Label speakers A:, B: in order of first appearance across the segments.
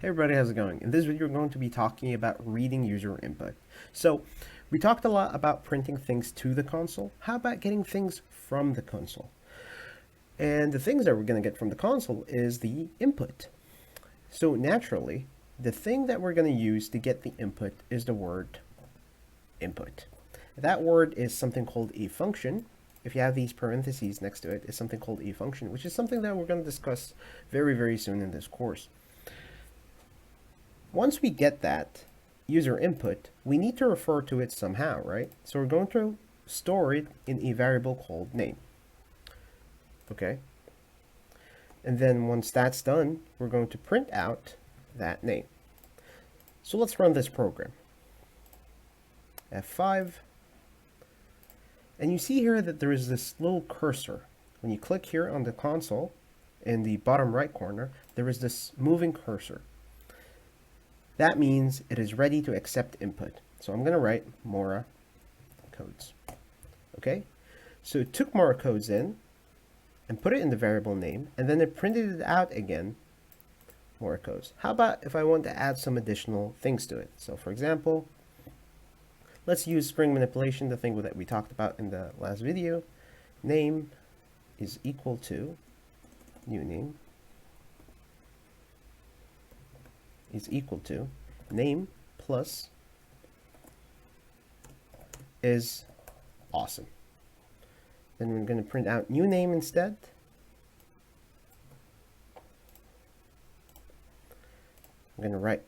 A: Hey everybody, how's it going? In this video, we're going to be talking about reading user input. So, we talked a lot about printing things to the console. How about getting things from the console? And the things that we're going to get from the console is the input. So naturally, the thing that we're going to use to get the input is the word input. That word is something called a function. If you have these parentheses next to it, it's something called a function, which is something that we're going to discuss very, very soon in this course. Once we get that user input, we need to refer to it somehow, right? So we're going to store it in a variable called name. Okay? And then once that's done, we're going to print out that name. So let's run this program. F5. And you see here that there is this little cursor. When you click here on the console, in the bottom right corner, there is this moving cursor. That means it is ready to accept input. So I'm going to write Mora codes. Okay? So it took Mora codes in and put it in the variable name, and then it printed it out again, Mora codes. How about if I want to add some additional things to it? So for example, let's use string manipulation, the thing that we talked about in the last video. Name is equal to new name is equal to name plus is awesome. Then we're going to print out new name instead. We're going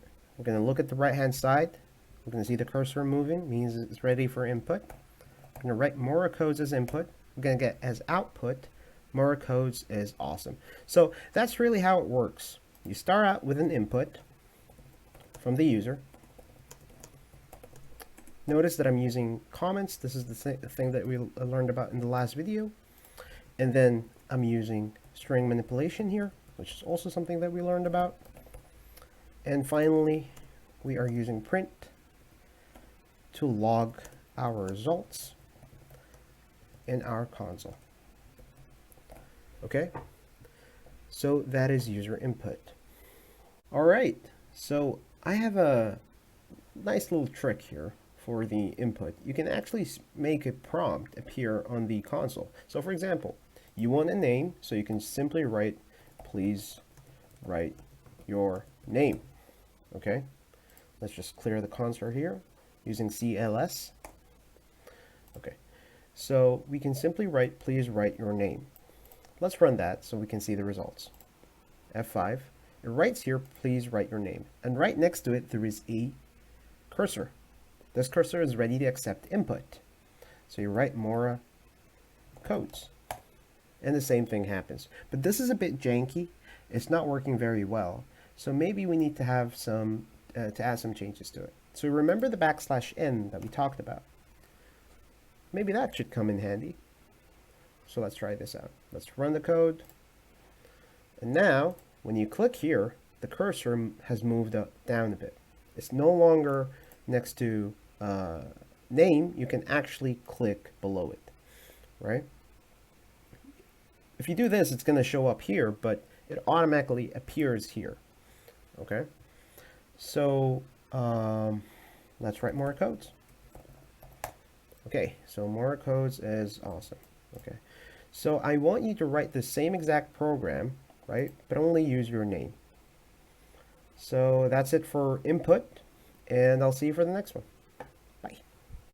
A: to look at the right hand side. We're going to see the cursor moving, means it's ready for input. We're going to write Mora codes as input. We're going to get as output Mora codes is awesome. So that's really how it works. You start out with an input from the user. Notice that I'm using comments. This is the thing that we learned about in the last video. And then I'm using string manipulation here, which is also something that we learned about. And finally, we are using print to log our results in our console. Okay? So that is user input. All right. So I have a nice little trick here for the input. You can actually make a prompt appear on the console. So for example, you want a name, so you can simply write, please write your name. Okay, let's just clear the console here using CLS. Okay, so we can simply write, please write your name. Let's run that so we can see the results. F5. It writes here, please write your name. And right next to it, there is a cursor. This cursor is ready to accept input. So you write Mora codes. And the same thing happens. But this is a bit janky. It's not working very well. So maybe we need to have some, to add some changes to it. So remember the \n that we talked about. Maybe that should come in handy. So let's try this out. Let's run the code. And now, when you click here, the cursor has moved down a bit. It's no longer next to name. You can actually click below it, right? If you do this, it's going to show up here, but it automatically appears here. Okay, so let's write Mora codes. Okay, so Mora codes is awesome. Okay, so I want you to write the same exact program, right? But only use your name. So that's it for input, and I'll see you for the next one.